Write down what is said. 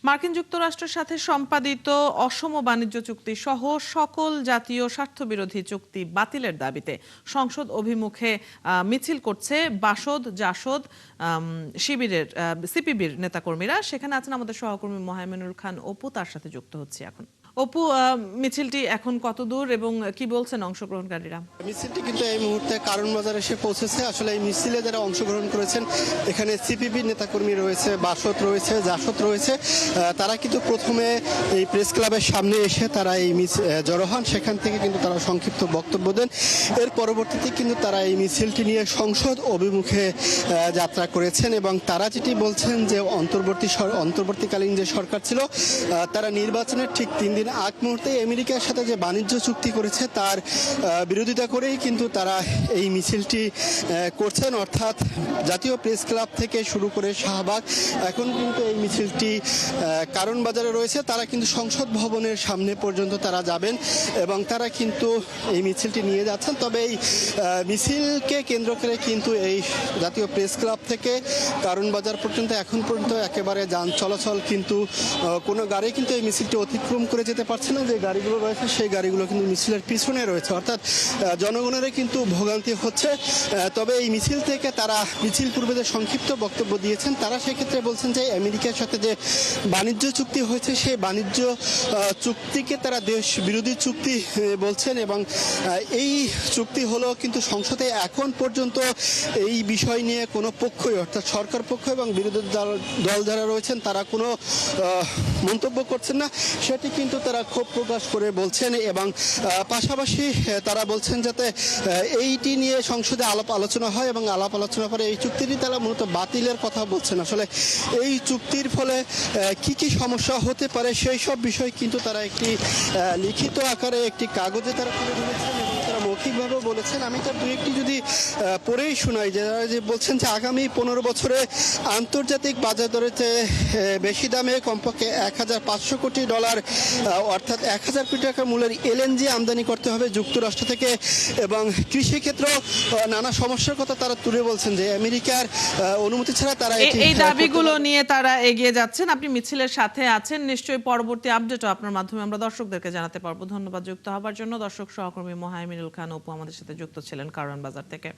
মার্কিন যুক্তরাষ্ট্রের সাথে সম্পাদিত অসম বাণিজ্য চুক্তি সহ সকল জাতীয় স্বার্থবিরোধী চুক্তি বাতিলের দাবিতে সংসদ অভিমুখে মিছিল করছে বাসদ জাসদ শিবিরের সিপিবির নেতাকর্মীরা। সেখানে আছেন আমাদের সহকর্মী মোহাইমিনুল খান অপু, তার সাথে যুক্ত হচ্ছে এখন। অপু, মিছিলটি এখন কত দূর এবং কি বলছেন অংশগ্রহণকারীরা? মিছিলটি কিন্তু এই মুহূর্তে কারণ বাজার এসে পৌঁছেছে। আসলে এই মিছিলে যারা অংশগ্রহণ করেছেন, এখানে সিপিবি নেতাকর্মী রয়েছে, বাসদ রয়েছে, জাসদ রয়েছে। তারা কিন্তু প্রথমে এই প্রেস ক্লাবের সামনে এসে তারা এই জড়ো হন। সেখান থেকে কিন্তু তারা সংক্ষিপ্ত বক্তব্য দেন। এর পরবর্তীতে কিন্তু তারা এই মিছিলটি নিয়ে সংসদ অভিমুখে যাত্রা করেছেন এবং তারা যেটি বলছেন যে অন্তর্বর্তীকালীন যে সরকার ছিল তারা নির্বাচনের ঠিক 3 দিন আগ মুহূর্তে আমেরিকার সাথে যে বাণিজ্য চুক্তি করেছে তার বিরোধিতা করেই কিন্তু তারা এই মিছিলটি করছেন। অর্থাৎ জাতীয় প্রেস ক্লাব থেকে শুরু করে শাহবাগ, এখন কিন্তু এই মিছিলটি কারণ বাজারে রয়েছে। তারা কিন্তু সংসদ ভবনের সামনে পর্যন্ত তারা যাবেন এবং তারা কিন্তু এই মিছিলটি নিয়ে যাচ্ছেন। তবে এই মিছিলকে কেন্দ্র করে কিন্তু এই জাতীয় প্রেস ক্লাব থেকে কারণ বাজার পর্যন্ত এখন পর্যন্ত একেবারে যান চলাচল কিন্তু কোনো গাড়ি কিন্তু এই মিছিলটি অতিক্রম করে যেতে পারছে না। যে গাড়িগুলো রয়েছে সেই গাড়িগুলো কিন্তু মিছিলের পিছনে রয়েছে, অর্থাৎ জনগণের কিন্তু ভোগান্তি হচ্ছে। তবে এই মিছিল থেকে তারা মিছিল পূর্বে যে সংক্ষিপ্ত বক্তব্য দিয়েছেন, তারা সেক্ষেত্রে বলছেন যে আমেরিকার সাথে যে বাণিজ্য চুক্তি হয়েছে সেই বাণিজ্য চুক্তিকে তারা দেশ বিরোধী চুক্তি বলছেন এবং এই চুক্তি হলো কিন্তু সংসদে এখন পর্যন্ত এই বিষয় নিয়ে কোনো পক্ষই, অর্থাৎ সরকার পক্ষ এবং বিরোধী দল যারা রয়েছেন তারা কোনো মন্তব্য করছেন না। সেটি কিন্তু তারা ক্ষোভ প্রকাশ করে বলছেন এবং পাশাপাশি তারা বলছেন যাতে এইটি নিয়ে সংসদে আলাপ আলোচনা হয় এবং আলাপ আলোচনা করে এই চুক্তিটি তারা মূলত বাতিলের কথা বলছেন। আসলে এই চুক্তির ফলে কি কি সমস্যা হতে পারে সেই সব বিষয় কিন্তু তারা একটি লিখিত আকারে একটি কাগজে তারা তুলে ধরেছেন এবং তারা মৌখিকভাবে বলেছেন। আমি তার দু একটি যদি পড়েই শোনাই, যারা যে বলছেন যে আগামী 15 বছরে আন্তর্জাতিক বাজার দরেতে বেশি দামে কমপক্ষে $1,500 কোটি অর্থাৎ 1,000 কোটি টাকা মূল্যের এলএনজি আমদানি করতে হবে যুক্তরাষ্ট্র থেকে এবং কৃষি ক্ষেত্র নানা সমস্যার কথা তারা তুলে বলছেন যে আমেরিকার অনুমতি ছাড়া তারা এই দাবিগুলো নিয়ে তারা এগিয়ে যাচ্ছেন। আপনি মিছিলের সাথে আছেন, নিশ্চয়ই পরবর্তী আপডেটও আপনার মাধ্যমে আমরা দর্শকদেরকে জানাতে পারবো। ধন্যবাদ যুক্ত হবার জন্য। দর্শক সহকর্মী মোহাইমিনুল খান অপু আমাদের সাথে যুক্ত ছিলেন কারওয়ান বাজার থেকে।